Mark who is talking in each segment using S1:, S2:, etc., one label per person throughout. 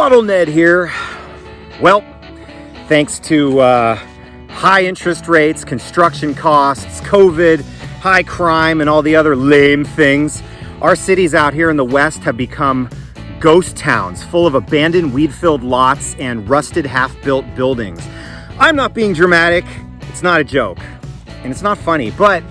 S1: BottleNed here. Well, thanks to high interest rates, construction costs, COVID, high crime, and all the other lame things, our cities out here in the West have become ghost towns full of abandoned weed-filled lots and rusted half-built buildings. I'm not being dramatic, it's not a joke, and it's not funny, but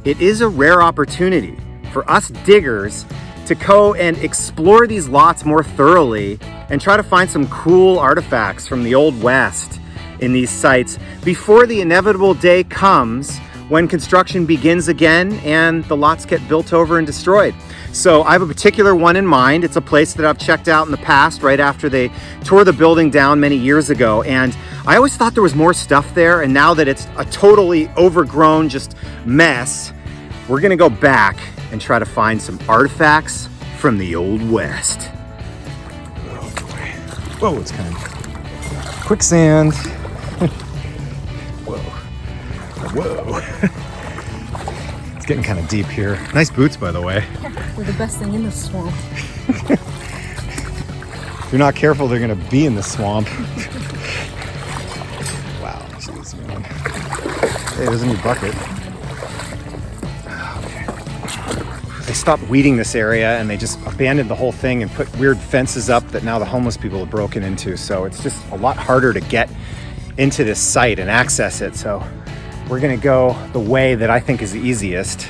S1: it is a rare opportunity for us diggers to go and explore these lots more thoroughly and try to find some cool artifacts from the Old West in these sites before the inevitable day comes when construction begins again and the lots get built over and destroyed. So I have a particular one in mind. It's a place that I've checked out in the past right after they tore the building down many years ago. And I always thought there was more stuff there. And now that it's a totally overgrown just mess, we're gonna go back and try to find some artifacts from the Old West.
S2: Oh boy. Whoa, it's kind of quicksand. Whoa. Whoa. It's getting kind of deep here. Nice boots, by the way.
S3: They're the best thing in the swamp.
S2: If you're not careful, they're gonna be in the swamp. Wow, jeez, man. Hey, there's a new bucket. They stopped weeding this area and they just abandoned the whole thing and put weird fences up that now the homeless people have broken into. So it's just a lot harder to get into this site and access it. So we're gonna go the way that I think is the easiest.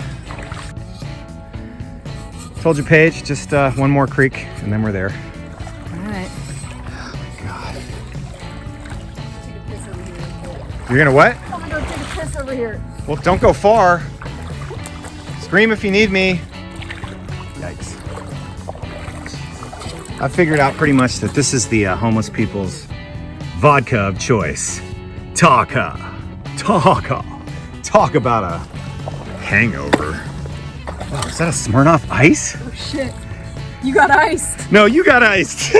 S2: Told you, Paige, just one more creek and then we're there.
S3: All right.
S2: Oh my God. You're gonna what?
S3: I'm gonna go take a piss over here.
S2: Well, don't go far. Scream if you need me. Yikes. I figured out pretty much that this is the homeless people's vodka of choice. Talk about a hangover. Wow, is that a Smirnoff Ice?
S3: Oh shit. You got iced.
S2: No, you got iced.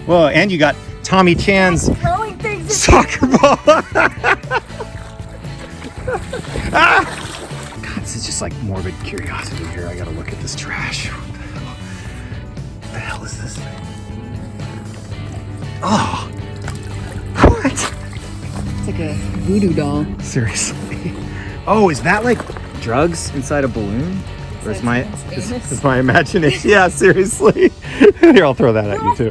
S2: Well, and you got Tommy Chan's
S3: Throwing things at
S2: soccer ball. Ah! God, this is just like morbid curiosity here. I gotta look at this trash. What the hell is this thing? Oh, what?
S3: It's like a voodoo doll.
S2: Seriously? Oh, is that like drugs inside a balloon? Or is my imagination? Yeah, seriously. Here, I'll throw that at you too.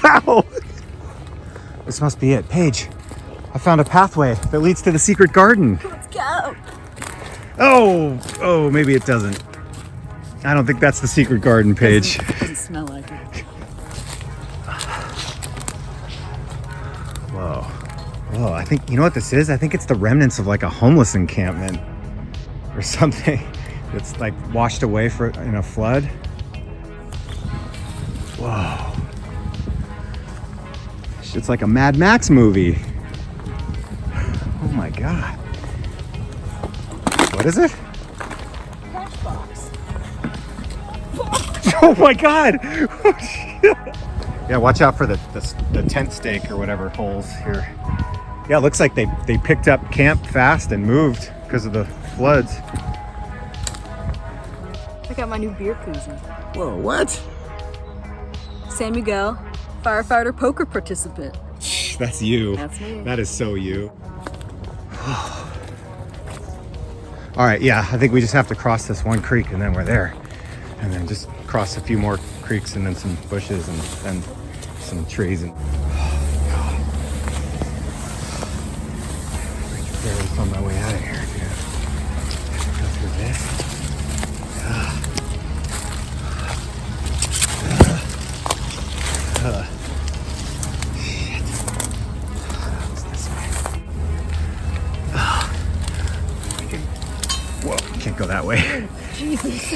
S2: Ow. This must be it. Paige, I found a pathway that leads to the secret garden.
S3: Let's go.
S2: Oh, maybe it doesn't. I don't think that's the secret garden, Paige.
S3: Doesn't smell like it.
S2: Whoa, I think, you know what this is? I think it's the remnants of like a homeless encampment or something. It's like washed away in a flood. Whoa. It's like a Mad Max movie. Oh my God. What is it?
S3: Trash box.
S2: Oh my God. Yeah, watch out for the tent stake or whatever holes here. Yeah, it looks like they picked up camp fast and moved because of the floods.
S3: Check out my new beer koozie.
S2: Whoa, what?
S3: San Miguel, firefighter poker participant.
S2: That's you.
S3: That's me.
S2: That is so you. All right, yeah, I think we just have to cross this one creek and then we're there. And then just cross a few more creeks and then some bushes and then some trees. And barely found my way out of here, dude. Go through this. Shit. What's this way? Whoa, can't go that way.
S3: Jesus.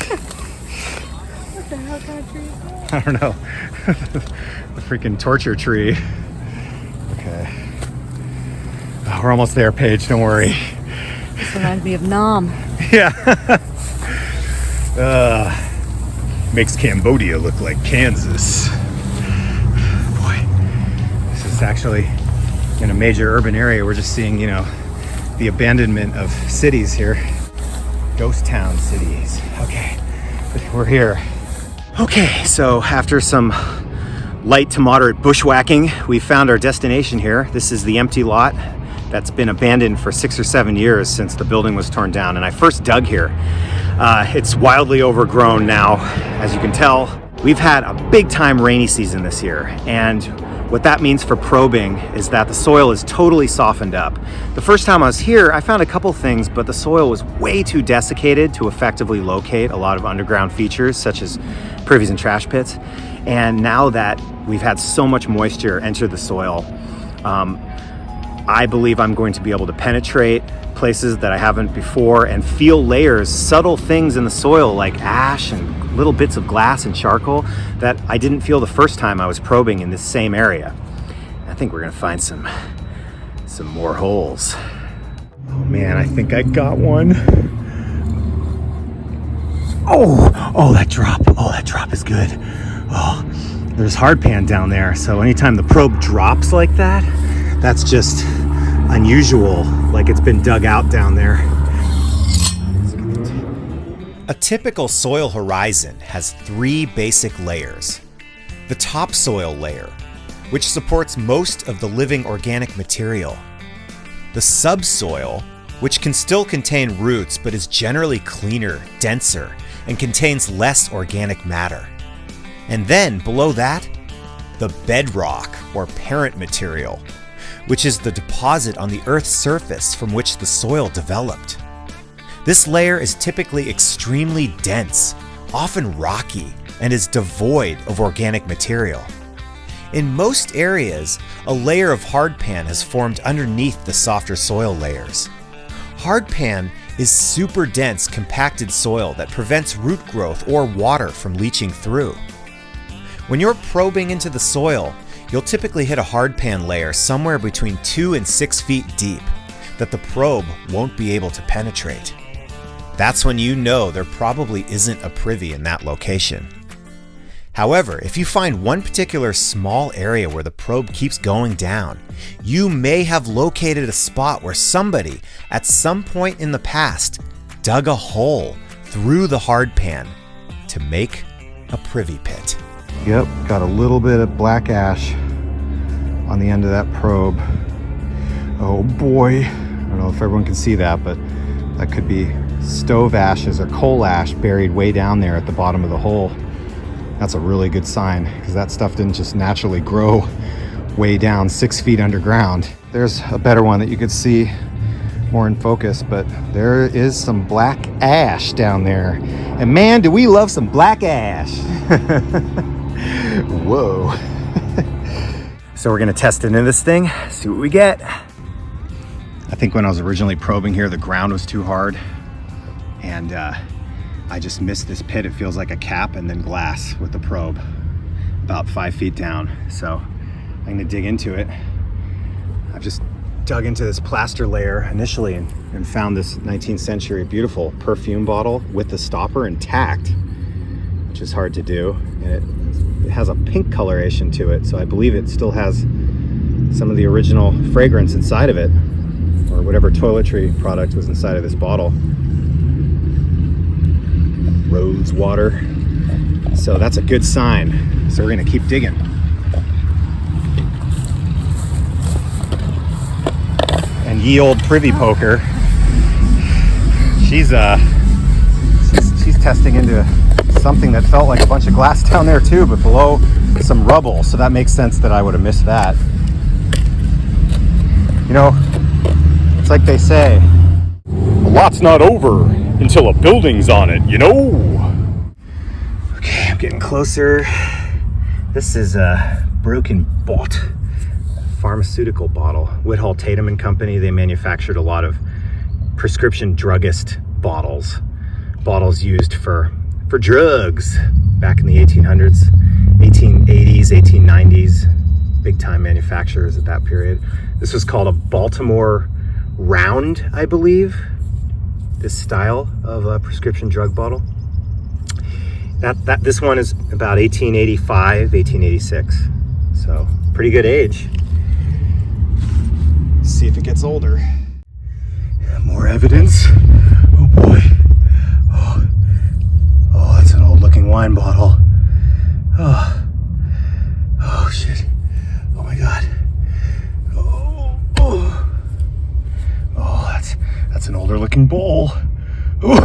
S3: What the hell kind of tree is that?
S2: I don't know. The freaking torture tree. Okay. Oh, we're almost there, Paige. Don't worry.
S3: This reminds me of Nam.
S2: Yeah. Makes Cambodia look like Kansas. Boy, this is actually in a major urban area. We're just seeing, you know, the abandonment of cities here. Ghost town cities. Okay, we're here. Okay, so after some
S1: light to moderate bushwhacking, we found our destination here. This is the empty lot that's been abandoned for 6 or 7 years since the building was torn down, and I first dug here. It's wildly overgrown now, as you can tell. We've had a big time rainy season this year, and what that means for probing is that the soil is totally softened up. The first time I was here, I found a couple things, but the soil was way too desiccated to effectively locate a lot of underground features, such as privies and trash pits. And now that we've had so much moisture enter the soil, I believe I'm going to be able to penetrate places that I haven't before and feel layers, subtle things in the soil like ash and little bits of glass and charcoal that I didn't feel the first time I was probing in this same area. I think we're gonna find some more holes. Oh man, I think I got one. Oh, that drop is good. Oh, there's hardpan down there, so anytime the probe drops like that, that's just unusual, like it's been dug out down there.
S4: A typical soil horizon has 3 basic layers. The topsoil layer, which supports most of the living organic material. The subsoil, which can still contain roots but is generally cleaner, denser, and contains less organic matter. And then below that, the bedrock or parent material, which is the deposit on the Earth's surface from which the soil developed. This layer is typically extremely dense, often rocky, and is devoid of organic material. In most areas, a layer of hardpan has formed underneath the softer soil layers. Hardpan is super dense, compacted soil that prevents root growth or water from leaching through. When you're probing into the soil, you'll typically hit a hardpan layer somewhere between 2 and 6 feet deep that the probe won't be able to penetrate. That's when you know there probably isn't a privy in that location. However, if you find one particular small area where the probe keeps going down, you may have located a spot where somebody, at some point in the past, dug a hole through the hardpan to make a privy pit.
S2: Yep, got a little bit of black ash on the end of that probe. Oh boy. I don't know if everyone can see that, but that could be stove ashes or coal ash buried way down there at the bottom of the hole. That's a really good sign, because that stuff didn't just naturally grow way down 6 feet underground. There's a better one that you could see more in focus, but there is some black ash down there. And man, do we love some black ash. Whoa.
S1: So we're gonna test into this thing, see what we get. I think when I was originally probing here, the ground was too hard, and I just missed this pit. It feels like a cap and then glass with the probe about 5 feet down. So I'm gonna dig into it. I've just dug into this plaster layer initially and found this 19th century beautiful perfume bottle with the stopper intact, which is hard to do. And it has a pink coloration to it, so I believe it still has some of the original fragrance inside of it, or whatever toiletry product was inside of this bottle. Rose water. So that's a good sign. So we're gonna keep digging. And ye old privy poker, she's testing into something that felt like a bunch of glass down there too, but below some rubble. So that makes sense that I would have missed that. You know, it's like they say, a lot's not over until a building's on it, you know? Okay, I'm getting closer. This is a broken bot pharmaceutical bottle. Whitehall Tatum and Company, they manufactured a lot of prescription druggist bottles. Bottles used for drugs back in the 1800s, 1880s, 1890s. Big time manufacturers at that period. This was called a Baltimore Round, I believe. This style of a prescription drug bottle. This one is about 1885, 1886. So pretty good age. Let's see if it gets older. More evidence. Oh boy. Oh, that's an old looking wine bottle. Oh,
S2: an older looking bowl. What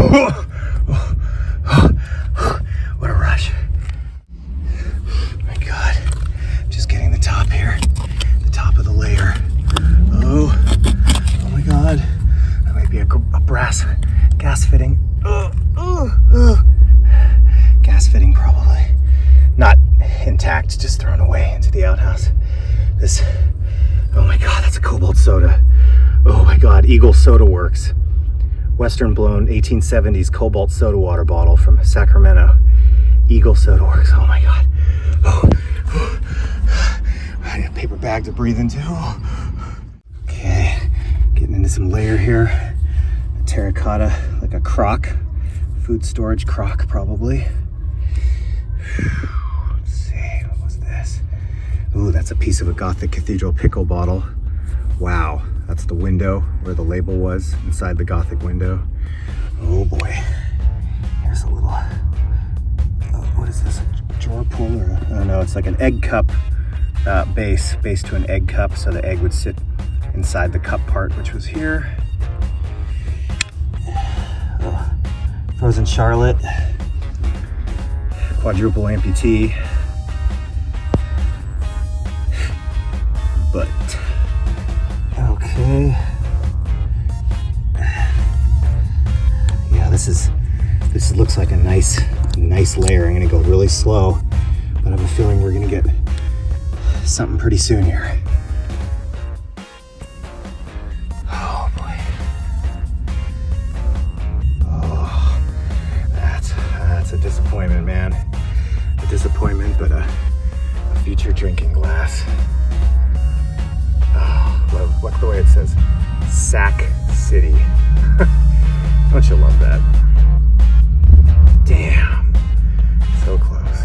S2: a rush. Oh my God. Just getting the top here. The top of the layer. Oh my God. That might be a brass gas fitting. Gas fitting probably. Not intact, just thrown away into the outhouse. Oh my God, that's a cobalt soda. Oh my God, Eagle Soda Works. Western blown 1870s cobalt soda water bottle from Sacramento. Eagle Soda Works, oh my God. I need a paper bag to breathe into. Okay, getting into some layer here. A terracotta, like a crock. Food storage crock, probably. Let's see, what was this? Ooh, that's a piece of a Gothic cathedral pickle bottle. Wow, that's the window where the label was, inside the Gothic window. Oh boy. Here's a little, what is this, a drawer pull or, I don't know, it's like an egg cup base to an egg cup, so the egg would sit inside the cup part, which was here. Frozen Charlotte, quadruple amputee. But okay, yeah, this looks like a nice layer. I'm gonna go really slow, but I have a feeling we're gonna get something pretty soon here. Oh boy. Oh, that's a disappointment, man. A disappointment, but a future drinking glass. Oh, look the way it says, Sac City. Don't you love that? Damn, so close.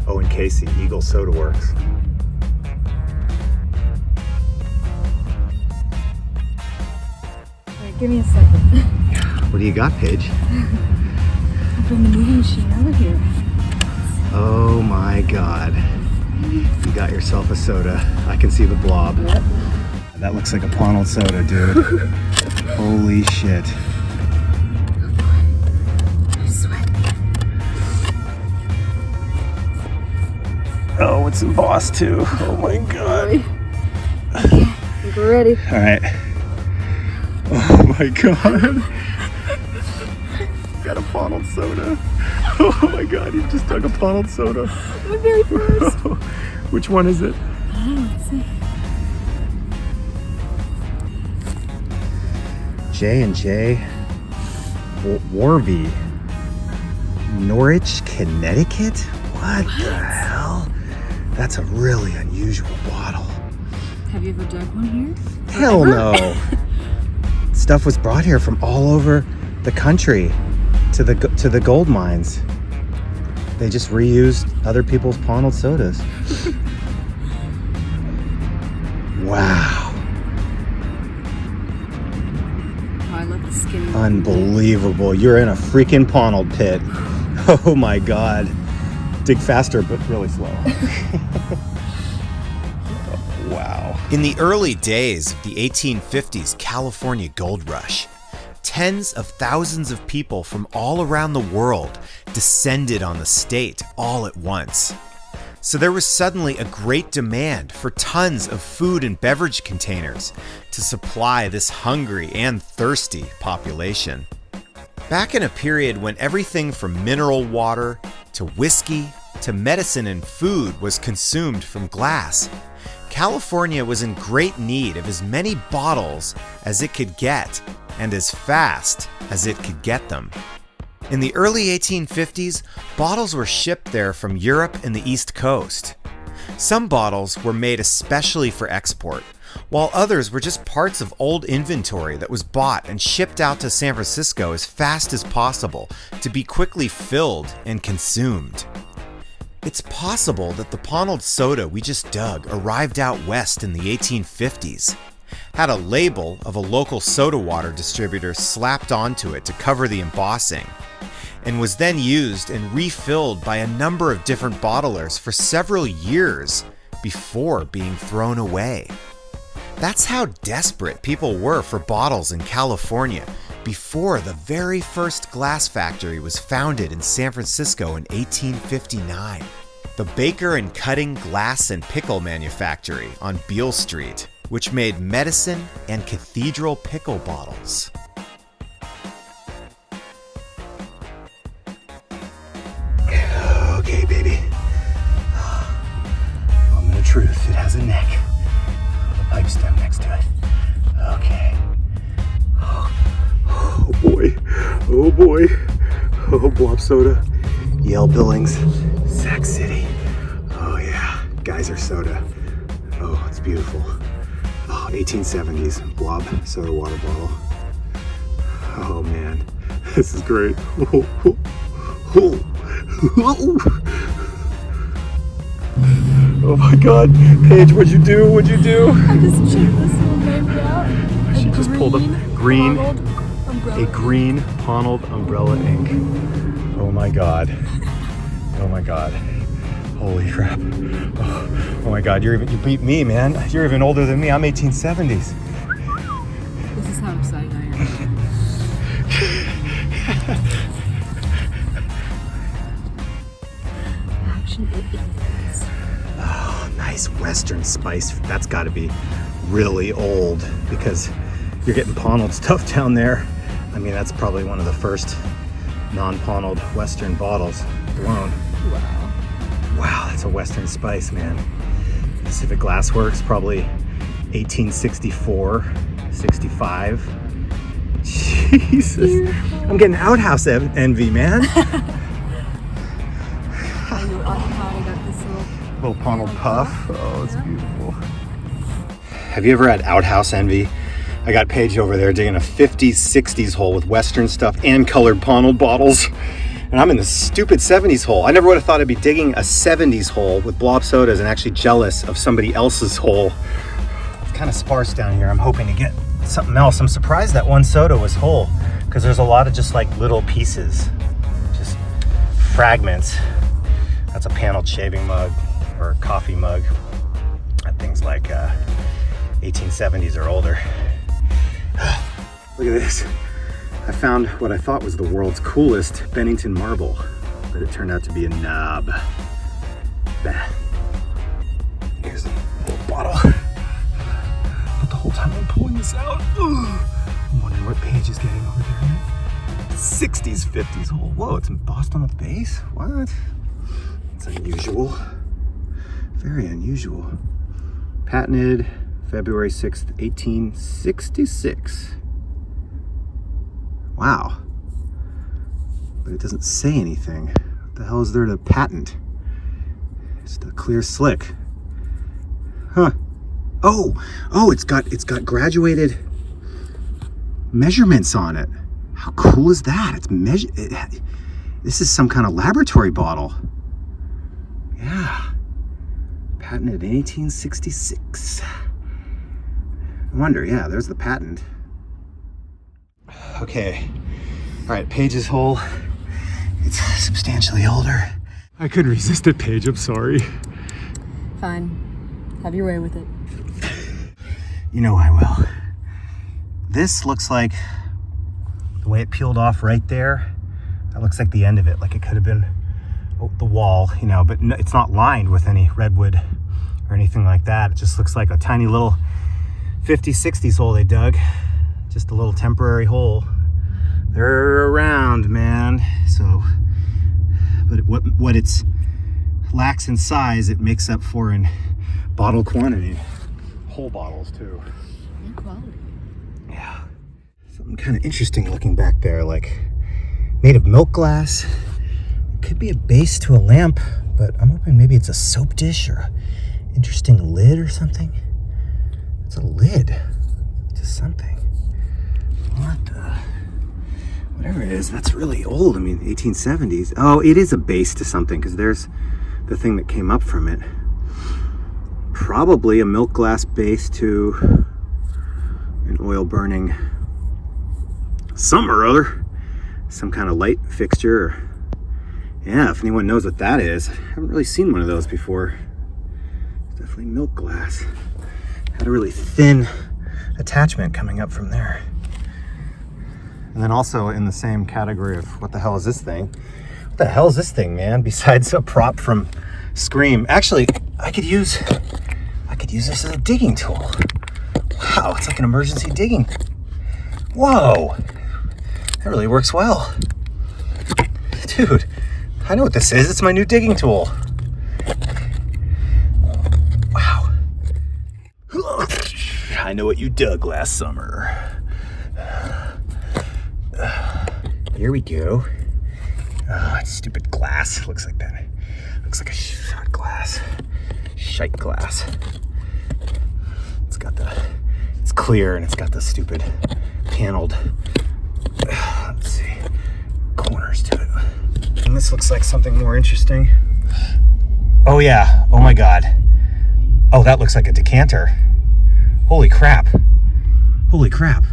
S2: Oh, and Casey, Eagle Soda Works.
S3: Alright, give me a second.
S2: What do you got, Paige?
S3: I'll bring the movie machine over here.
S2: Oh my God. You got yourself a soda. I can see the blob.
S3: Yep.
S2: That looks like a ponal soda, dude. Holy shit.
S3: I sweat.
S2: Oh, it's embossed too. Oh my God.
S3: Okay, I think we're ready.
S2: All right. Oh my God. Got a ponal soda. Oh my God, you just dug a ponal soda.
S3: My very first.
S2: Which one is it?
S3: Oh, let's see.
S2: J&J Warby, Norwich, Connecticut? What the hell? That's a really unusual bottle.
S3: Have you ever dug one here?
S2: Hell no. Stuff was brought here from all over the country to the gold mines. They just reused other people's ponal sodas. Wow.
S3: Oh, I love the skinny.
S2: Unbelievable. You're in a freaking ponal pit. Oh my God. Dig faster, but really slow. Wow.
S4: In the early days of the 1850s California gold rush, tens of thousands of people from all around the world descended on the state all at once. So there was suddenly a great demand for tons of food and beverage containers to supply this hungry and thirsty population. Back in a period when everything from mineral water to whiskey to medicine and food was consumed from glass, California was in great need of as many bottles as it could get and as fast as it could get them. In the early 1850s, bottles were shipped there from Europe and the East Coast. Some bottles were made especially for export, while others were just parts of old inventory that was bought and shipped out to San Francisco as fast as possible to be quickly filled and consumed. It's possible that the ponal soda we just dug arrived out west in the 1850s, had a label of a local soda water distributor slapped onto it to cover the embossing, and was then used and refilled by a number of different bottlers for several years before being thrown away. That's how desperate people were for bottles in California before the very first glass factory was founded in San Francisco in 1859. The Baker and Cutting Glass and Pickle Manufactory on Beale Street, which made medicine and cathedral pickle bottles.
S1: Okay, baby. Moment of truth. It has a neck. A pipe stem next to it. Okay. Oh boy. Oh boy. Oh, Blob Soda. Yale Billings. Sac City. Oh yeah. Geyser Soda. Oh, it's beautiful. Oh, 1870s Blob Soda water bottle. Oh man. This is great. Oh my God, Paige, what'd you do? What'd you do?
S3: I just checked this little baby out.
S1: She just pulled a green,
S3: umbrella.
S1: green Ponal umbrella ink. Oh my God. Oh my God. Holy crap. Oh my God, you beat me, man. You're even older than me. I'm 1870s.
S3: This is how excited I am. Action it is.
S1: Oh, nice Western spice. That's got to be really old because you're getting Ponal stuff down there. I mean, that's probably one of the first non-Ponal Western bottles blown.
S3: Wow.
S1: Wow, that's a Western spice, man. Pacific Glassworks, probably 1864, 65. Jesus.
S3: Beautiful.
S1: I'm getting outhouse envy, man.
S3: I got this
S1: Little Ponal puff. Oh, it's beautiful. Have you ever had outhouse envy? I got Paige over there digging a 50s, 60s hole with Western stuff and colored Ponal bottles. And I'm in the stupid 70s hole. I never would have thought I'd be digging a 70s hole with blob sodas and actually jealous of somebody else's hole. It's kind of sparse down here. I'm hoping to get something else. I'm surprised that one soda was whole because there's a lot of just like little pieces, just fragments. That's a paneled shaving mug or a coffee mug. That thing's like 1870s or older. Look at this. I found what I thought was the world's coolest Bennington marble, but it turned out to be a knob. Bah. Here's a little bottle. But the whole time I'm pulling this out, I'm wondering what Paige is getting over there. 60s, 50s hole. Whoa, it's embossed on the base? What? It's unusual. Very unusual. Patented February 6th, 1866. Wow. But it doesn't say anything. What the hell is there to patent? Just a clear slick. Huh. Oh, it's got graduated measurements on it. How cool is that? It's this is some kind of laboratory bottle. Yeah. Patented in 1866. I wonder, yeah, there's the patent. Okay, all right, Paige's hole. It's substantially older. I couldn't resist it, Paige, I'm sorry.
S3: Fine. Have your way with it.
S1: You know I will. This looks like, the way it peeled off right there, that looks like the end of it, like it could have been the wall, you know, but it's not lined with any redwood or anything like that. It just looks like a tiny little 50s, 60s hole they dug. Just a little temporary hole. They're around, man. So, but what it's lacks in size, it makes up for in bottle quantity. Whole bottles too.
S3: Good quality.
S1: Yeah. Something kind of interesting looking back there, like made of milk glass. It could be a base to a lamp, but I'm hoping maybe it's a soap dish or a interesting lid or something. It's a lid to something. What the? Whatever it is, that's really old. I mean, 1870s. Oh, it is a base to something because there's the thing that came up from it. Probably a milk glass base to an oil burning something or other. Some kind of light fixture. Yeah, if anyone knows what that is. I haven't really seen one of those before. Definitely
S2: definitely milk glass. Had a really thin attachment coming up from there. And then also in the same category of what the hell is this thing? What the hell is this thing, man? Besides a prop from Scream. Actually, I could use this as a digging tool. Wow, it's like an emergency digging. Whoa, that really works well. Dude, I know what this is. It's my new digging tool. Wow. I know what you dug last summer. Here we go. Oh, it's stupid glass. Looks like that. Looks like a shot glass. Shite glass. It's clear and it's got the stupid paneled, let's see, corners to it. And this looks like something more interesting. Oh yeah, oh my God. Oh, that looks like a decanter. Holy crap. Holy crap.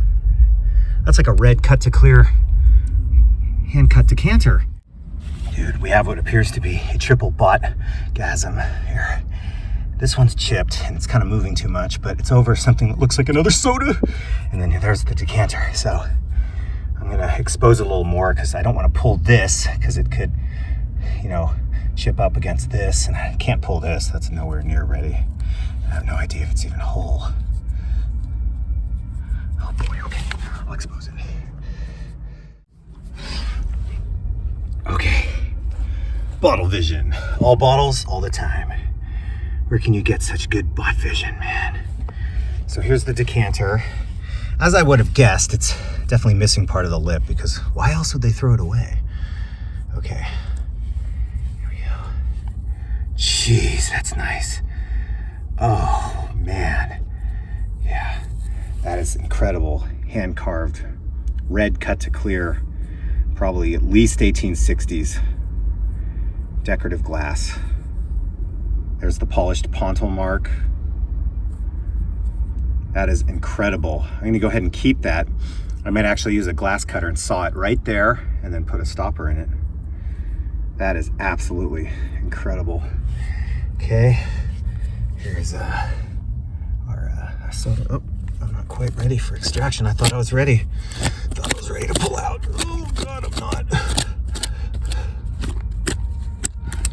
S2: That's like a red cut to clear hand cut decanter. Dude, we have what appears to be a triple butt-gasm here. This one's chipped and it's kind of moving too much, but it's over something that looks like another soda. And then there's the decanter. So I'm gonna expose it a little more because I don't want to pull this because it could, you know, chip up against this, and I can't pull this. That's nowhere near ready. I have no idea if it's even whole. Oh boy, okay, I'll expose it. Okay, bottle vision. All bottles, all the time. Where can you get such good bot vision, man? So here's the decanter. As I would have guessed, it's definitely missing part of the lip because why else would they throw it away? Okay, here we go. Jeez, that's nice. Oh, man. Yeah, that is incredible. Hand-carved, red cut to clear, probably at least 1860s. Decorative glass. There's the polished ponal mark. That is incredible. I'm gonna go ahead and keep that. I might actually use a glass cutter and saw it right there and then put a stopper in it. That is absolutely incredible. Okay, here's our soda. Oh, I'm not quite ready for extraction. I thought I was ready. Thought I was ready to pull out. Oh God, I'm not.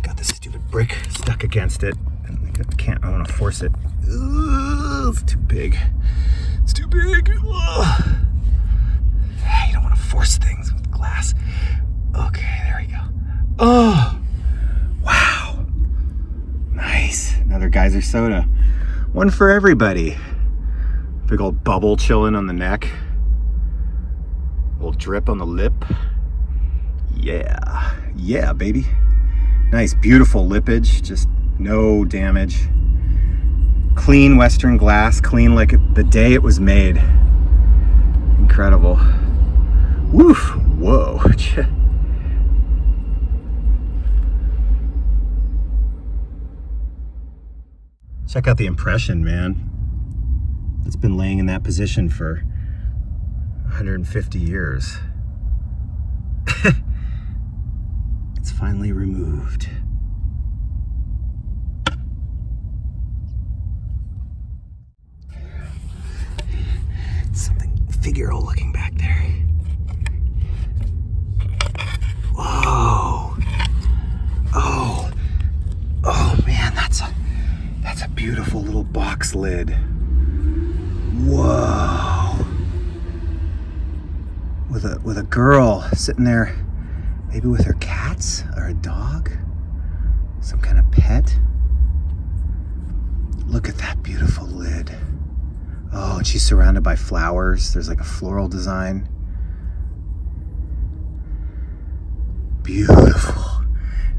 S2: Got this stupid brick stuck against it. I want to force it. Ugh, it's too big. It's too big. Ugh. You don't want to force things with glass. Okay, there we go. Oh, wow. Nice. Another geyser soda. One for everybody. Big old bubble chilling on the neck. Little drip on the lip. Yeah. Yeah, baby. Nice, beautiful lippage. Just no damage. Clean Western glass, clean like the day it was made. Incredible. Woof, whoa. Check out the impression, man. It's been laying in that position for 150 years. It's finally removed. Something figural looking back there. Whoa. Oh man, that's a beautiful little box lid. Whoa. With a girl sitting there, maybe with her cats or a dog, some kind of pet. Look at that beautiful lid. Oh, and she's surrounded by flowers. There's like a floral design. Beautiful.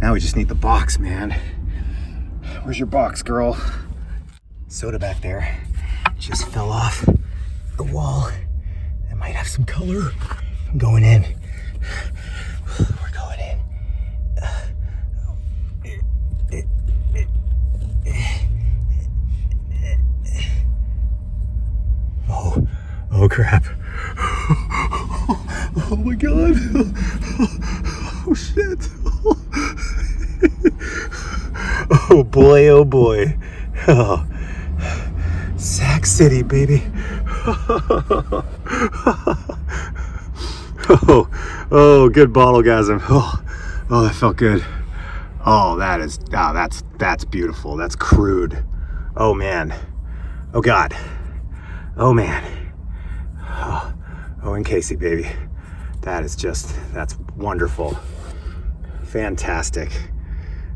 S2: Now we just need the box, man. Where's your box, girl? Soda back there just fell off the wall. It might have some color. I'm going in. We're going in. Oh crap. Oh my God. Oh shit. Oh boy, oh boy. Oh, Sac City, baby. Oh, good bottlegasm. Oh, that felt good. Oh, that's beautiful. That's crude. Oh man. Oh God. Oh man. Oh, and Casey, baby. That's wonderful. Fantastic.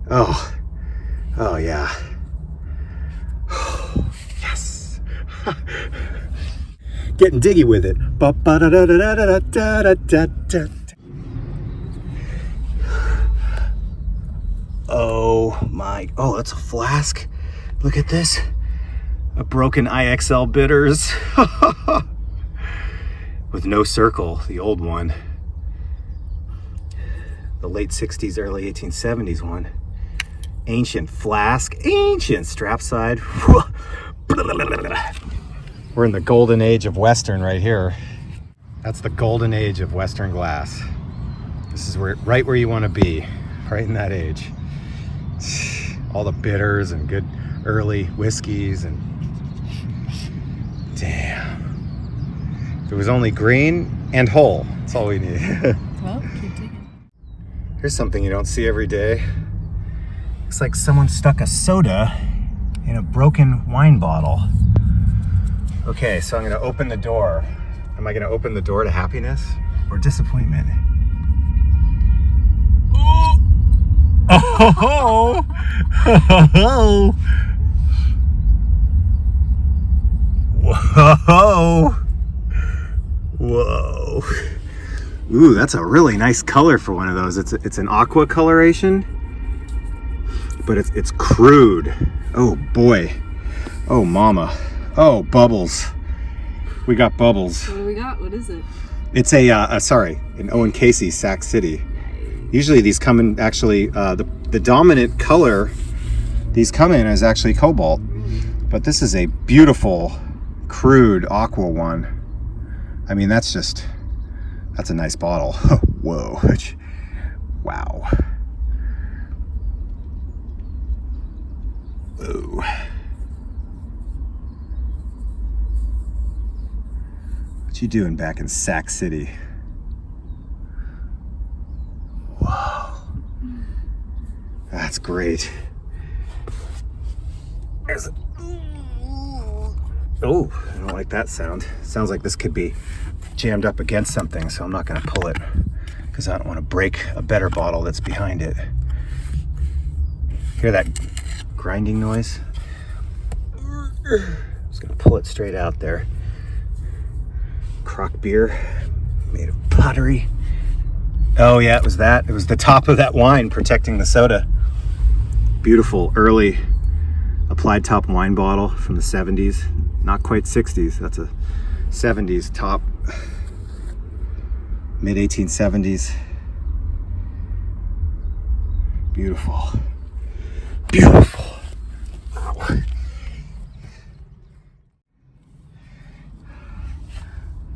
S2: Oh yeah. Yes. Getting diggy with it. Oh, that's a flask. Look at this. A broken IXL bitters. With no circle, the old one. The late 60s, early 1870s one. Ancient flask, ancient strap side. We're in the golden age of Western right here. That's the golden age of Western glass. This is right where you want to be, right in that age. All the bitters and good early whiskeys and damn. If it was only green and whole, that's all we need.
S3: Well, keep digging.
S2: Here's something you don't see every day. Looks like someone stuck a soda in a broken wine bottle. Okay, so I'm gonna open the door. Am I gonna open the door to happiness or disappointment? Oh! Oh! Whoa! Whoa! Ooh, that's a really nice color for one of those. It's an aqua coloration, but it's crude. Oh boy! Oh mama! Oh bubbles! We got bubbles.
S3: What do we got? What is it?
S2: It's an Owen Casey Sac City. Usually these come in actually the dominant color these come in is actually cobalt, but this is a beautiful crude aqua one. I mean, that's a nice bottle. Whoa. Wow. Whoa. What you doing back in Sac City? Whoa. That's great. There's oh, I don't like that sound. Sounds like this could be jammed up against something, so I'm not going to pull it because I don't want to break a better bottle that's behind it. Hear that grinding noise? Just going to pull it straight out there. Crock beer made of pottery. Oh yeah, it was that. It was the top of that wine protecting the soda. Beautiful early applied top wine bottle from the 70s. Not quite 60s. That's a 70s top. Mid 1870s. Beautiful. Beautiful.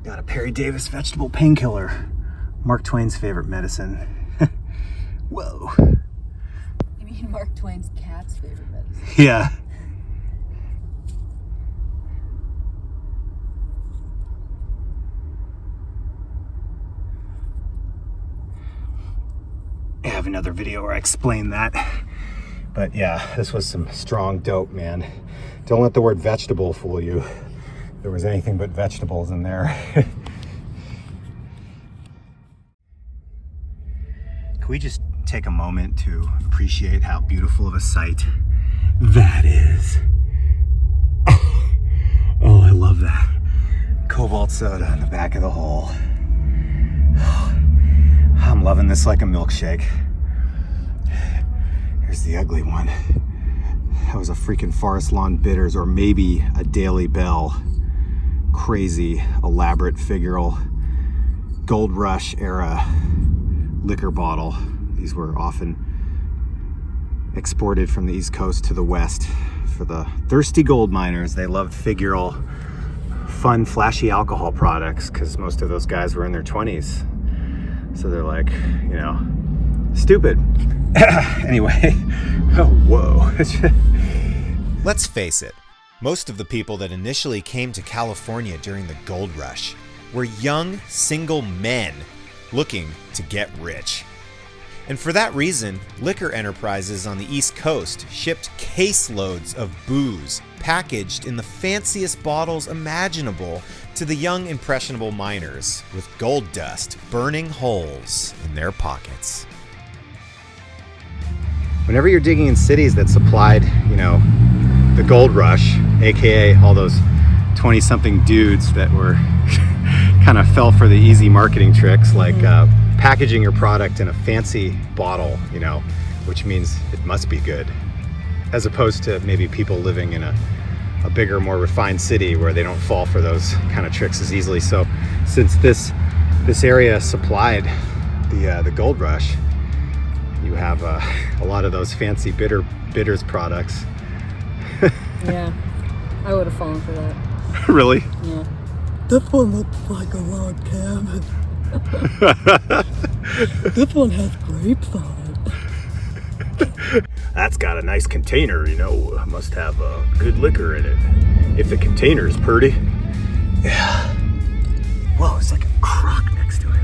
S2: Got a Perry Davis vegetable painkiller. Mark Twain's favorite medicine. Whoa.
S3: You mean Mark Twain's cat's favorite medicine?
S2: Yeah. I have another video where I explain that. But yeah, this was some strong dope, man. Don't let the word vegetable fool you. There was anything but vegetables in there. Can we just take a moment to appreciate how beautiful of a sight that is? Oh, I love that. Cobalt soda in the back of the hole. I'm loving this like a milkshake. Here's the ugly one. That was a freaking Forest Lawn Bitters, or maybe a Daily Bell. Crazy, elaborate Figural Gold Rush era liquor bottle. These were often exported from the East Coast to the West for the thirsty gold miners. They loved Figural, fun, flashy alcohol products, because most of those guys were in their 20s. So they're like, you know, stupid. Anyway, oh, whoa.
S4: Let's face it, most of the people that initially came to California during the gold rush were young, single men looking to get rich. And for that reason, liquor enterprises on the East Coast shipped caseloads of booze packaged in the fanciest bottles imaginable to the young, impressionable miners with gold dust burning holes in their pockets.
S1: Whenever you're digging in cities that supplied, the gold rush, aka all those 20-something dudes that were kind of fell for the easy marketing tricks, like packaging your product in a fancy bottle, which means it must be good, as opposed to maybe people living in a bigger, more refined city where they don't fall for those kind of tricks as easily. So since this area supplied the gold rush, you have a lot of those fancy bitters products.
S3: Yeah, I would have fallen for that.
S1: Really?
S3: Yeah.
S5: This one looks like a log cabin. This one has grapes on it.
S1: That's got a nice container, must have good liquor in it. If the container's pretty. Yeah. Whoa, it's like a crock next to it.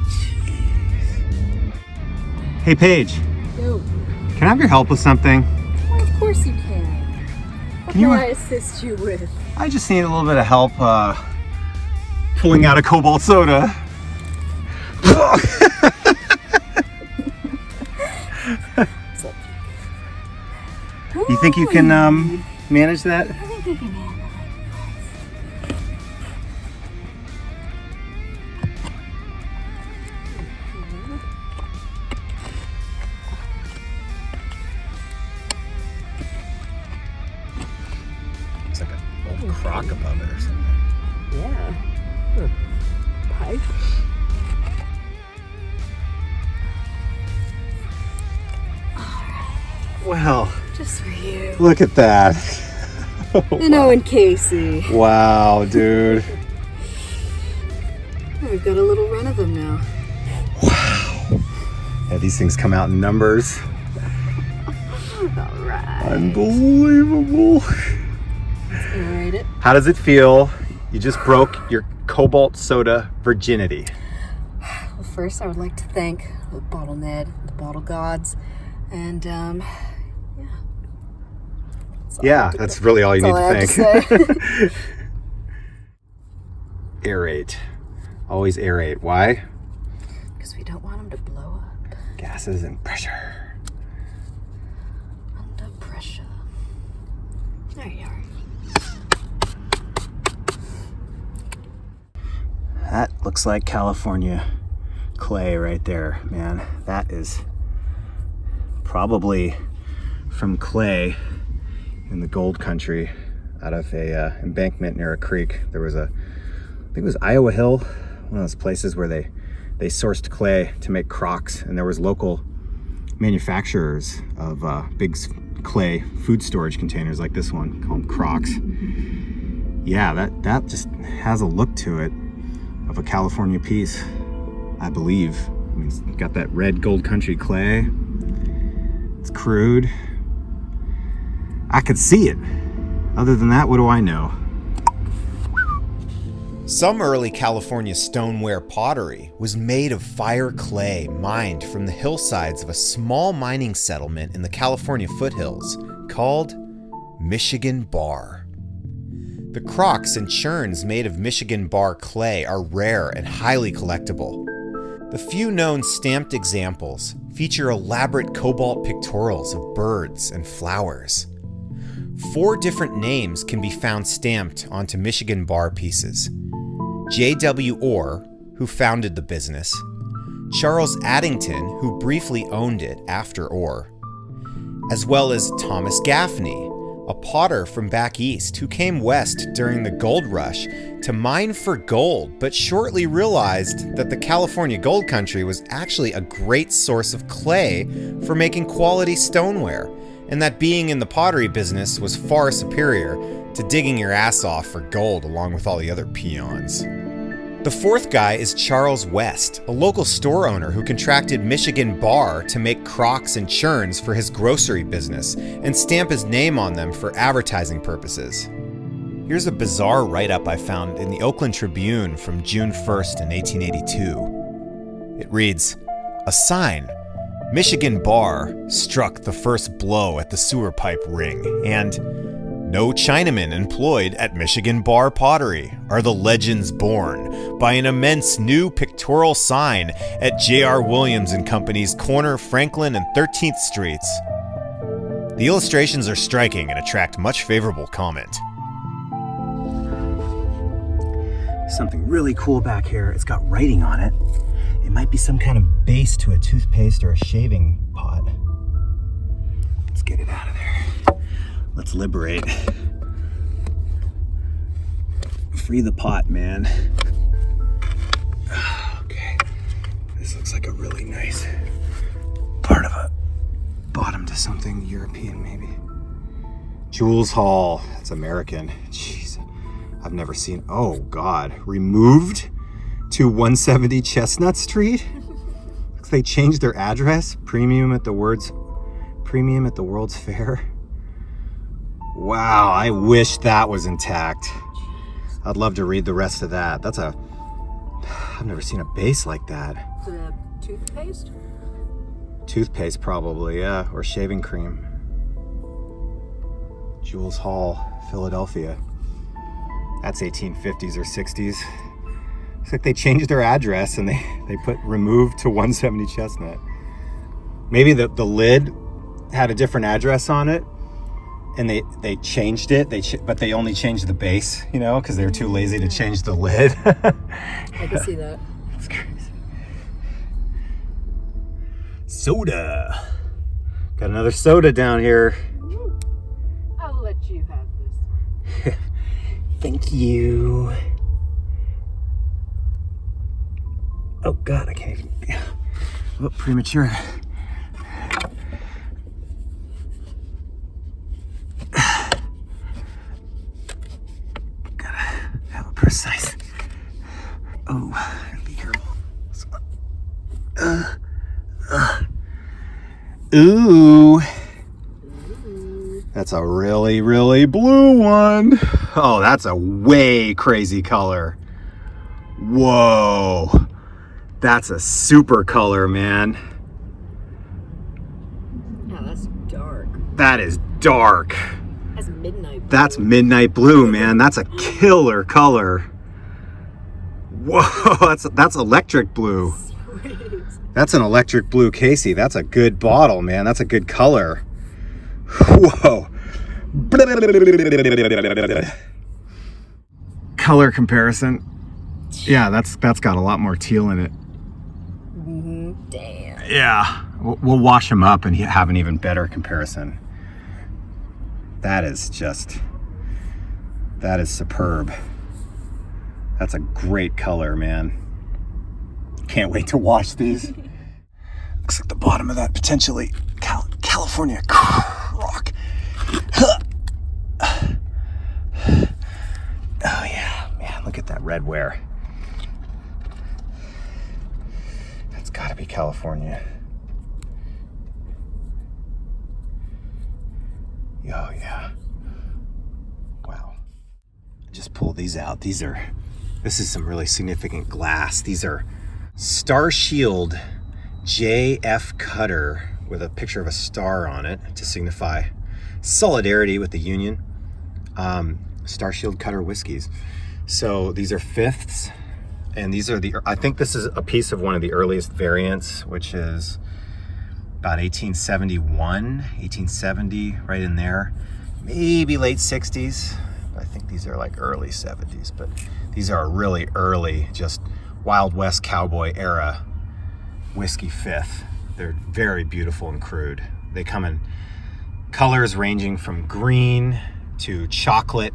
S1: Jeez. Hey, Paige,
S3: Yo.
S1: can I have your help with something?
S3: Well, of course you can. What
S1: you-
S3: can I assist you with?
S1: I just need a little bit of help pulling out a cobalt soda. You think you can manage that?
S3: I think you can handle it.
S1: It's like an old crock above it or something.
S3: Yeah. Pipe.
S1: Well,
S3: Just for you.
S1: look at that.
S3: And Owen Casey.
S1: Wow, dude.
S3: We've got a little run of them now.
S1: Yeah, these things come out in numbers.
S3: Alright.
S1: Unbelievable.
S3: Aerate it.
S1: How does it feel? You just broke your cobalt soda virginity.
S3: Well, first I would like to thank the BottleNed, the bottle gods, and
S1: Yeah, that's really all you need
S3: that's
S1: to
S3: all I have
S1: thank.
S3: to say.
S1: Aerate. Always aerate. Why?
S3: Because we don't want them to blow up
S1: Gases and pressure.
S3: under pressure. There you are.
S1: That looks like California clay right there, man. That is probably from clay in the gold country out of a embankment near a creek. There was I think it was Iowa Hill, one of those places where they sourced clay to make crocks, and there was local manufacturers of big clay food storage containers like this one, called crocks. Yeah, that just has a look to it of a California piece, I believe. I mean, it's got that red gold country clay. It's crude. I could see it. Other than that, what do I know?
S4: Some early California stoneware pottery was made of fire clay mined from the hillsides of a small mining settlement in the California foothills called Michigan Bar. The crocks and churns made of Michigan Bar clay are rare and highly collectible. The few known stamped examples feature elaborate cobalt pictorials of birds and flowers. 4 different names can be found stamped onto Michigan Bar pieces. J.W. Orr, who founded the business, Charles Addington, who briefly owned it after Orr, as well as Thomas Gaffney, a potter from back east who came west during the gold rush to mine for gold, but shortly realized that the California gold country was actually a great source of clay for making quality stoneware, and that being in the pottery business was far superior to digging your ass off for gold along with all the other peons. The fourth guy is Charles West, a local store owner who contracted Michigan Bar to make crocks and churns for his grocery business and stamp his name on them for advertising purposes. Here's a bizarre write-up I found in the Oakland Tribune from June 1st in 1882. It reads, "A sign, Michigan Bar, struck the first blow at the sewer pipe ring, and no Chinamen employed at Michigan Bar Pottery are the legends born by an immense new pictorial sign at J.R. Williams & Company's corner Franklin and 13th Streets. The illustrations are striking and attract much favorable comment."
S2: Something really cool back here. It's got writing on it. It might be some kind of base to a toothpaste or a shaving pot. Let's get it out of there. Let's liberate. Free the pot, man. Okay. This looks like a really nice part of a bottom to something European, maybe. Jules Hall. That's American. Jeez. I've never seen. Oh, God. Removed to 170 Chestnut Street? Looks like they changed their address. Premium at the World's Fair. Wow, I wish that was intact. I'd love to read the rest of that. I've never seen a base like that.
S3: The toothpaste?
S2: Toothpaste probably, yeah, or shaving cream. Jules Hall, Philadelphia. That's 1850s or 60s. Looks like they changed their address and they put removed to 170 Chestnut. Maybe the lid had a different address on it. And they changed it, but they only changed the base, you know, because they were too lazy to change the lid.
S3: I can see that.
S2: That's crazy. Soda. Got another soda down here.
S3: I'll let you have this.
S2: Thank you. Oh, God, I can't even. Oh, premature. Precise. Oh, be careful. Ooh. That's a really, really blue one. Oh, that's a way crazy color. Whoa. That's a super color, man.
S3: Yeah, that's dark.
S2: That is dark.
S3: That's midnight blue.
S2: That's midnight blue, man. That's a killer color. Whoa, that's electric blue.
S3: Sweet.
S2: That's an electric blue, Casey. That's a good bottle, man. That's a good color. Whoa. Color comparison. Yeah, that's got a lot more teal in it.
S3: Mm-hmm. Damn.
S2: Yeah. We'll wash them up and have an even better comparison. That is superb. That's a great color, man. Can't wait to wash these. Looks like the bottom of that potentially California crock. Oh yeah, man, look at that redware. That's gotta be California. Oh yeah. Wow. Just pull these out. This is some really significant glass. These are Star Shield JF Cutter with a picture of a star on it to signify solidarity with the Union. Star Shield Cutter whiskies. So these are fifths, and these are I think this is a piece of one of the earliest variants, which is about 1871, 1870, right in there. Maybe late 60s. I think these are like early 70s, but these are really early, just Wild West cowboy era whiskey fifth. They're very beautiful and crude. They come in colors ranging from green to chocolate,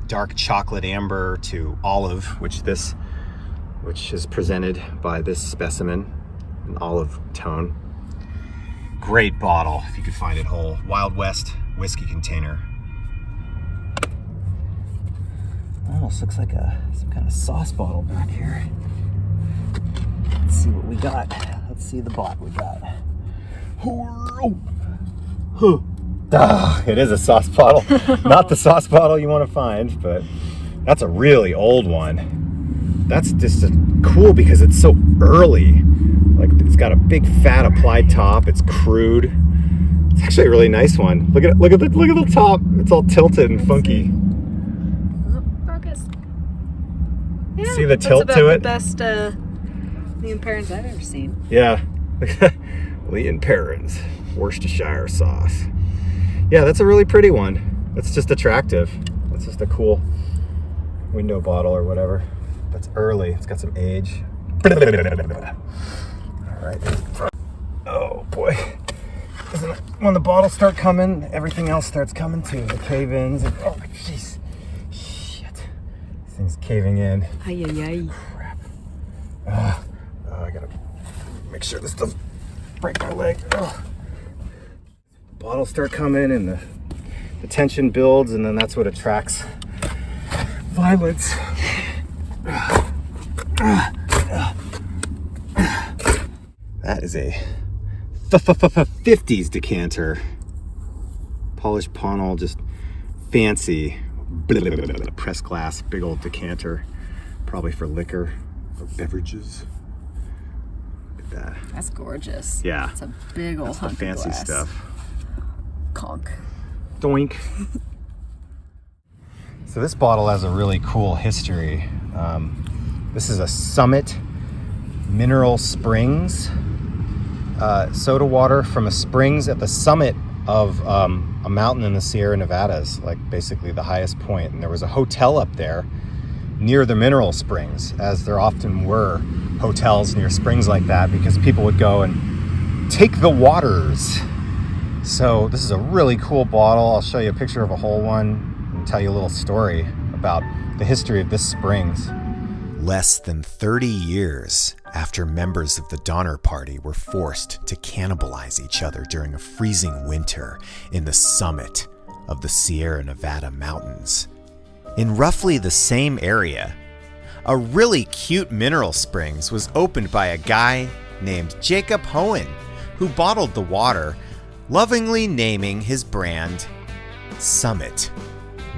S2: dark chocolate amber, to olive, which is presented by this specimen, an olive tone. Great bottle, if you could find it whole. Wild West whiskey container. Oh, almost looks like some kind of sauce bottle back here. Let's see what we got. Let's see the bot we got. It is a sauce bottle. Not the sauce bottle you want to find, but that's a really old one. That's just cool because it's so early. Like, it's got a big fat applied top. It's crude. It's actually a really nice one. Look at the top. It's all tilted and funky.
S3: Focus. Yeah,
S2: See the tilt to it?
S3: That's about the best Lee and Perrins I've ever seen.
S2: Yeah. Lee and Perrins Worcestershire sauce. Yeah, that's a really pretty one. That's just attractive. That's just a cool window bottle or whatever. That's early. It's got some age. All right. Oh boy. Isn't it, when the bottles start coming, everything else starts coming too. The cave-ins. Oh, jeez. Shit. This thing's caving in.
S3: Ay, ay, ay.
S2: Crap. I gotta make sure this doesn't break my leg. Bottles start coming and the tension builds, and then that's what attracts violence. That is a 50s decanter. Polished ponal, just fancy pressed glass, big old decanter. Probably for liquor or beverages. Look at that.
S3: That's gorgeous.
S2: Yeah.
S3: It's a big old
S2: That's the
S3: hunk
S2: fancy
S3: of glass.
S2: stuff.
S3: Conk.
S2: Doink. So this bottle has a really cool history. This is a Summit Mineral Springs soda water from a springs at the summit of a mountain in the Sierra Nevadas, like basically the highest point. And there was a hotel up there near the mineral springs, as there often were hotels near springs like that, because people would go and take the waters. So this is a really cool bottle. I'll show you a picture of a whole one and tell you a little story about the history of this springs.
S4: Less than 30 years after members of the Donner Party were forced to cannibalize each other during a freezing winter in the summit of the Sierra Nevada mountains. In roughly the same area, a really cute mineral springs was opened by a guy named Jacob Hohen, who bottled the water, lovingly naming his brand Summit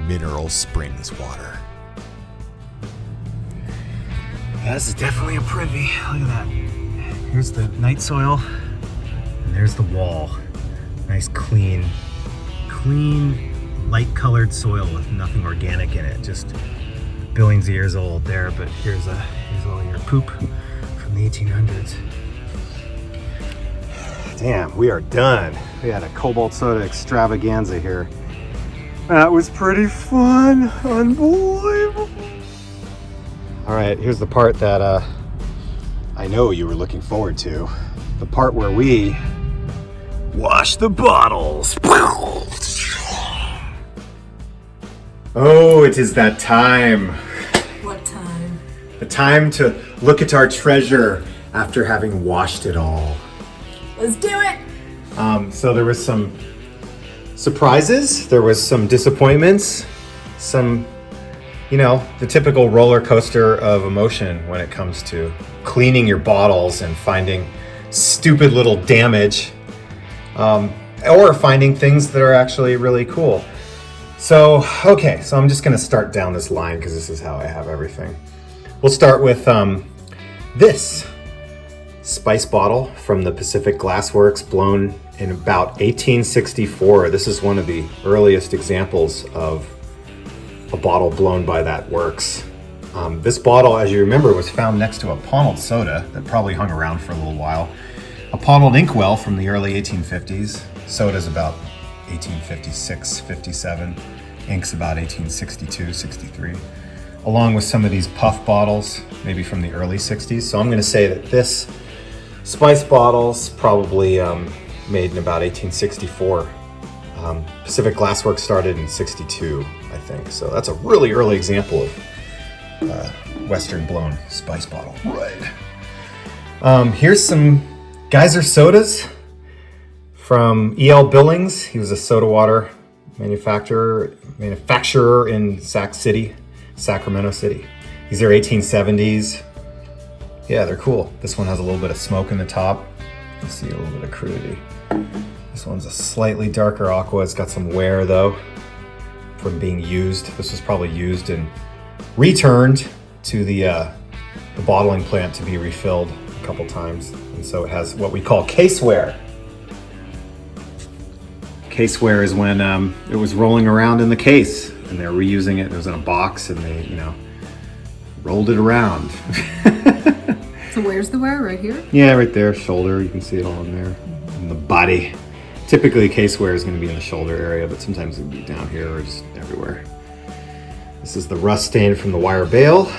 S4: Mineral Springs Water.
S2: Yeah, this is definitely a privy. Look at that. Here's the night soil, and there's the wall. Nice, clean, light-colored soil with nothing organic in it. Just billions of years old there, but here's all your poop from the 1800s. Damn, we are done. We had a cobalt soda extravaganza here. That was pretty fun. Unbelievable. All right, here's the part that I know you were looking forward to. The part where we wash the bottles. Oh, it is that time.
S3: What time?
S2: The time to look at our treasure after having washed it all.
S3: Let's do it!
S2: So there was some surprises, there was some disappointments, some, the typical roller coaster of emotion when it comes to cleaning your bottles and finding stupid little damage, or finding things that are actually really cool. So I'm just gonna start down this line because this is how I have everything. We'll start with this spice bottle from the Pacific Glassworks, blown in about 1864. This is one of the earliest examples of a bottle blown by that works. This bottle, as you remember, was found next to a ponal soda that probably hung around for a little while. A ponal inkwell from the early 1850s. Soda's about 1856, 57. Ink's about 1862, 63. Along with some of these puff bottles, maybe from the early 60s. So I'm gonna say that this spice bottle's probably made in about 1864. Pacific Glassworks started in 62, I think. So that's a really early example of Western blown spice bottle. Right. Here's some geyser sodas from E.L. Billings. He was a soda water manufacturer in Sac City, Sacramento City. These are 1870s. Yeah, they're cool. This one has a little bit of smoke in the top. You see a little bit of crudity. This one's a slightly darker aqua. It's got some wear though from being used. This was probably used and returned to the bottling plant to be refilled a couple times. And so it has what we call caseware. Caseware is when it was rolling around in the case and they're reusing it. It was in a box and they, rolled it around.
S3: So where's the wear? Right here?
S2: Yeah, right there, shoulder. You can see it all in there. In the body. Typically, caseware is going to be in the shoulder area, but sometimes it can be down here or just everywhere. This is the rust stain from the wire bale.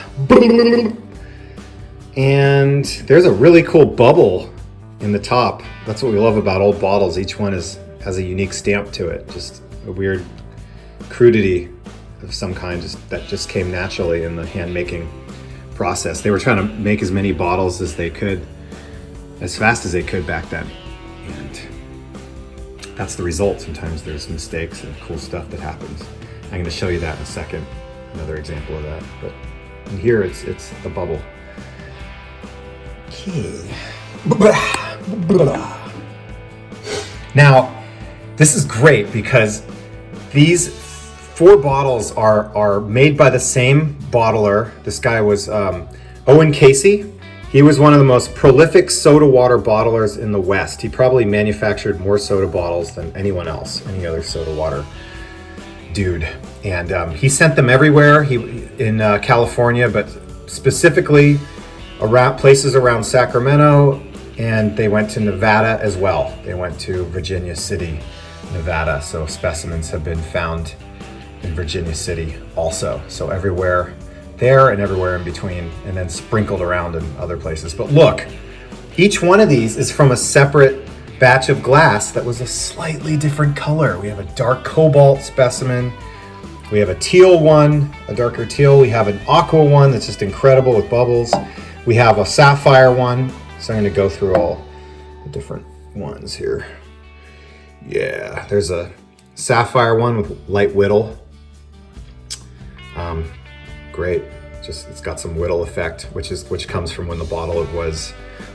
S2: And there's a really cool bubble in the top. That's what we love about old bottles. Each one has a unique stamp to it. Just a weird crudity of some kind that just came naturally in the hand making process. They were trying to make as many bottles as they could, as fast as they could back then. And that's the result. Sometimes there's mistakes and cool stuff that happens. I'm going to show you that in a second, another example of that. But in here, it's the bubble. Okay. Now, this is great because these 4 bottles are made by the same bottler. This guy was Owen Casey. He was one of the most prolific soda water bottlers in the West. He probably manufactured more soda bottles than anyone else, any other soda water dude. And he sent them everywhere in California, but specifically around places around Sacramento, and they went to Nevada as well. They went to Virginia City, Nevada. So specimens have been found in Virginia City also. So everywhere there and everywhere in between, and then sprinkled around in other places. But look, each one of these is from a separate batch of glass that was a slightly different color. We have a dark cobalt specimen. We have a teal one, a darker teal. We have an aqua one that's just incredible with bubbles. We have a sapphire one. So I'm going to go through all the different ones here. Yeah, there's a sapphire one with light whittle. Great. Just it's got some whittle effect, which comes from when the bottle was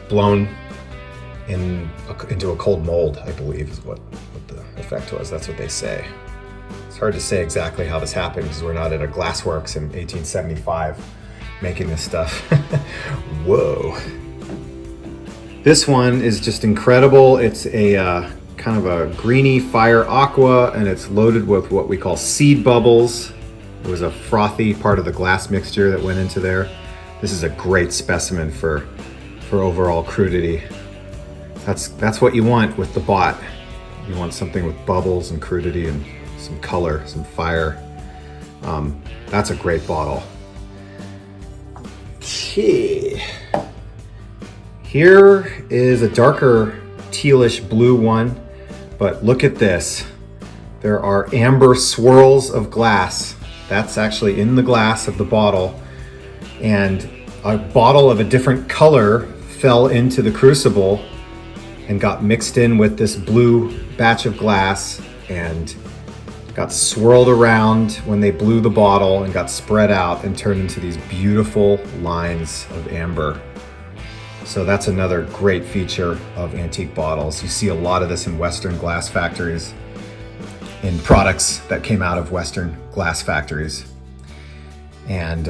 S2: blown into a cold mold, I believe, is what the effect was. That's what they say. It's hard to say exactly how this happened because we're not at a glassworks in 1875 making this stuff. Whoa. This one is just incredible. It's a kind of a greeny fire aqua, and it's loaded with what we call seed bubbles. It was a frothy part of the glass mixture that went into there. This is a great specimen for overall crudity. That's what you want with the bot. You want something with bubbles and crudity and some color, some fire. That's a great bottle. Okay. Here is a darker tealish blue one, but look at this. There are amber swirls of glass. That's actually in the glass of the bottle, and a bottle of a different color fell into the crucible and got mixed in with this blue batch of glass and got swirled around when they blew the bottle and got spread out and turned into these beautiful lines of amber. So that's another great feature of antique bottles. You see a lot of this in Western glass factories, in products that came out of Western glass factories. And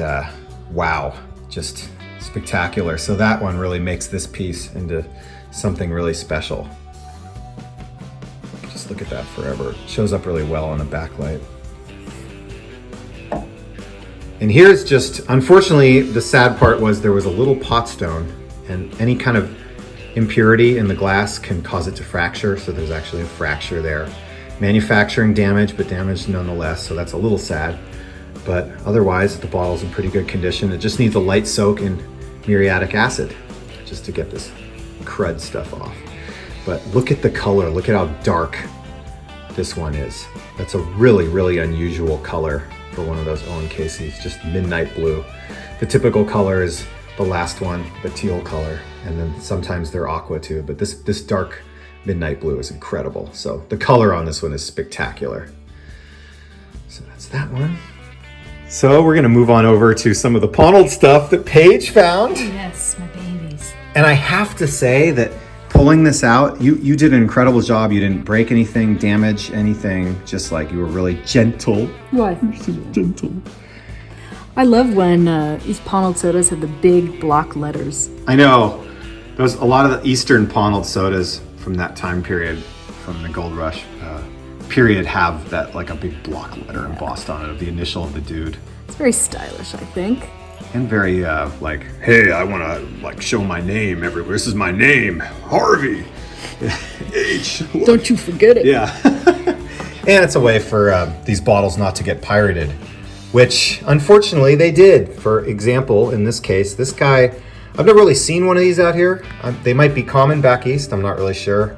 S2: wow, just spectacular. So that one really makes this piece into something really special. Just look at that forever. It shows up really well on a backlight. And here's just, unfortunately, the sad part was there was a little pot stone, and any kind of impurity in the glass can cause it to fracture. So there's actually a fracture there. Manufacturing damage, but damage nonetheless. So that's a little sad. But otherwise, the bottle's in pretty good condition. It just needs a light soak in muriatic acid just to get this crud stuff off. But look at the color. Look at how dark this one is. That's a really, really unusual color for one of those Owen Casey's, just midnight blue. The typical color is the last one, the teal color, and then sometimes they're aqua too, but this dark midnight blue is incredible. So the color on this one is spectacular. So that's that one. So we're gonna move on over to some of the ponal stuff that Paige found.
S3: Yes, my babies.
S2: And I have to say that pulling this out, you did an incredible job. You didn't break anything, damage anything, just like you were really gentle.
S3: Why?
S2: Gentle.
S3: I love when these ponal sodas have the big block letters.
S2: I know. There's a lot of the Eastern ponal sodas from that time period, from the Gold Rush period, have that like a big block letter embossed on it of the initial of the dude.
S3: It's very stylish, I think.
S2: And very like, hey, I want to like show my name everywhere. This is my name, Harvey. H.
S3: Don't you forget it.
S2: Yeah. And it's a way for these bottles not to get pirated, which unfortunately they did. For example, in this case, this guy, I've never really seen one of these out here. They might be common back east. I'm not really sure.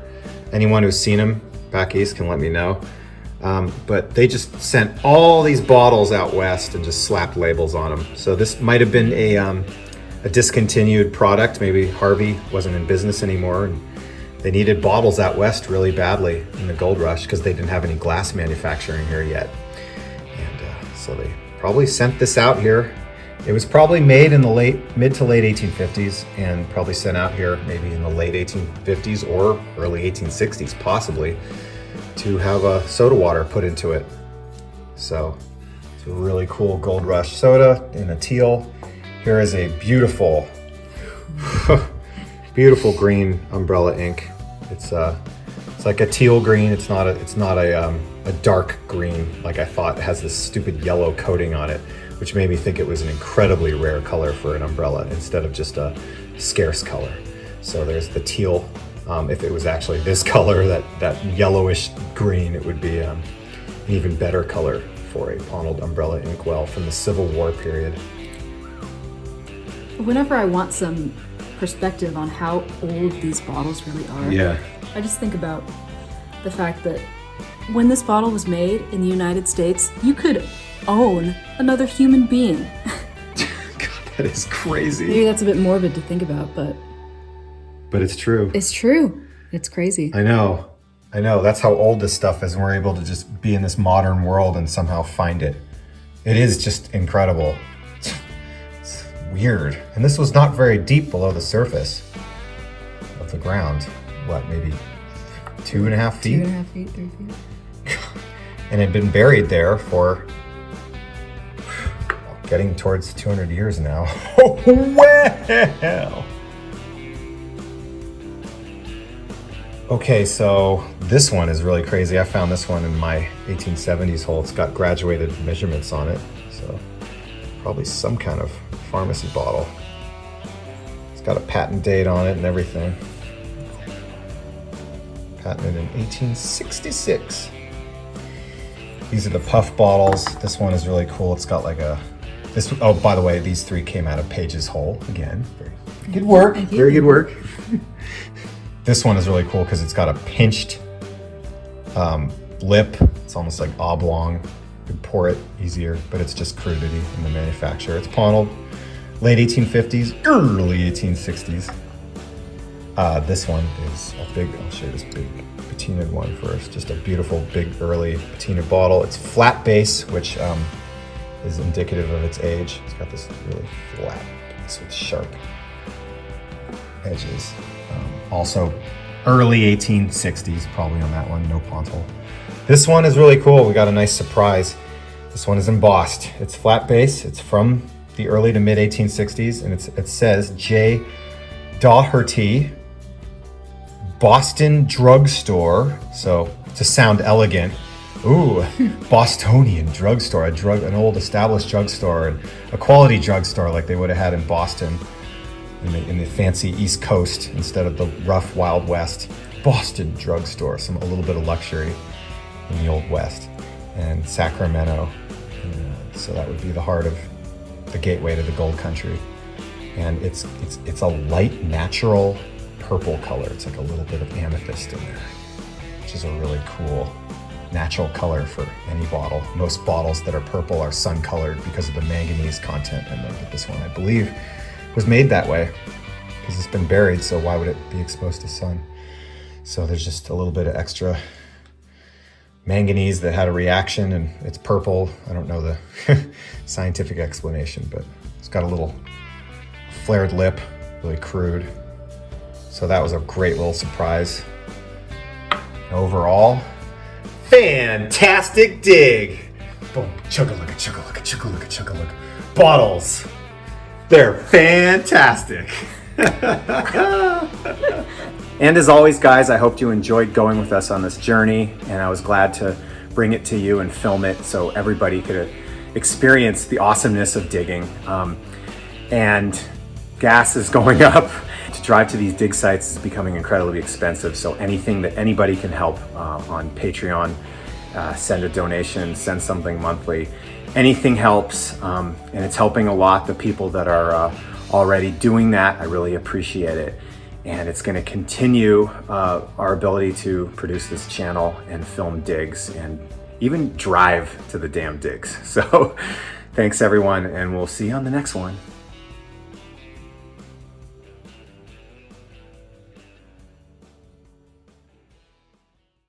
S2: Anyone who's seen them back east can let me know. But they just sent all these bottles out west and just slapped labels on them. So this might have been a discontinued product. Maybe Harvey wasn't in business anymore, and they needed bottles out west really badly in the Gold Rush because they didn't have any glass manufacturing here yet. And so they probably sent this out here. It was probably made in the mid to late 1850s and probably sent out here maybe in the late 1850s or early 1860s, possibly, to have a soda water put into it. So it's a really cool Gold Rush soda in a teal. Here is a beautiful, beautiful green umbrella ink. It's like a teal green. It's not a dark green like I thought. It has this stupid yellow coating on it, which made me think it was an incredibly rare color for an umbrella instead of just a scarce color. So there's the teal. If it was actually this color, that yellowish green, it would be an even better color for a ponal umbrella inkwell from the Civil War period.
S3: Whenever I want some perspective on how old these bottles really are,
S2: Yeah.
S3: I just think about the fact that when this bottle was made in the United States, you could own another human being.
S2: God, that is crazy.
S3: Maybe that's a bit morbid to think about, but
S2: But it's true.
S3: it's true. It's crazy.
S2: I know. That's how old this stuff is, and we're able to just be in this modern world and somehow find it. It is just incredible. It's weird. And this was not very deep below the surface of the ground. What, maybe 2.5 feet?
S3: 2.5 feet, 3 feet.
S2: And it had been buried there for getting towards 200 years now. Well. Okay, so this one is really crazy. I found this one in my 1870s hole. It's got graduated measurements on it, so probably some kind of pharmacy bottle. It's got a patent date on it and everything. Patented in 1866. These are the puff bottles. This one is really cool. It's got like oh, by the way, these three came out of Paige's hole. Again, very good work. Very good work. This one is really cool because it's got a pinched lip. It's almost like oblong. You could pour it easier, but it's just crudity in the manufacture. It's ponal, late 1850s, early 1860s. This one is a big, I'll show you this big patinaed one first. Just a beautiful, big, early patinaed bottle. It's flat base, which is indicative of its age. It's got this really flat base with sharp edges. Also early 1860s, probably on that one, no pontal. This one is really cool. We got a nice surprise. This one is embossed. It's flat base. It's from the early to mid 1860s, and it says J. Doherty, Boston Drugstore. So to sound elegant, ooh, Bostonian drugstore, an old established drugstore, and a quality drugstore like they would have had in Boston. In the fancy East Coast instead of the rough Wild West. Boston drugstore, a little bit of luxury in the Old West. And Sacramento. So that would be the heart of the gateway to the gold country. And it's a light natural purple color. It's like a little bit of amethyst in there, which is a really cool natural color for any bottle. Most bottles that are purple are sun colored because of the manganese content in them. But this one, I believe, was made that way because it's been buried, so why would it be exposed to sun? So there's just a little bit of extra manganese that had a reaction and it's purple. I don't know the scientific explanation, but it's got a little flared lip, really crude. So that was a great little surprise. Overall, fantastic dig. Boom, chug-a-lugga, chug-a-lugga, chug-a-lugga, chug-a-lugga. Bottles, they're fantastic.
S1: And as always, guys, I hope you enjoyed going with us on this journey, and I was glad to bring it to you and film it so everybody could experience the awesomeness of digging. And gas is going up. To drive to these dig sites is becoming incredibly expensive, so anything that anybody can help on Patreon, send a donation, send something monthly. Anything helps, and it's helping a lot the people that are already doing that. I really appreciate it. And it's going to continue our ability to produce this channel and film digs and even drive to the damn digs. So thanks everyone, and we'll see you on the next one.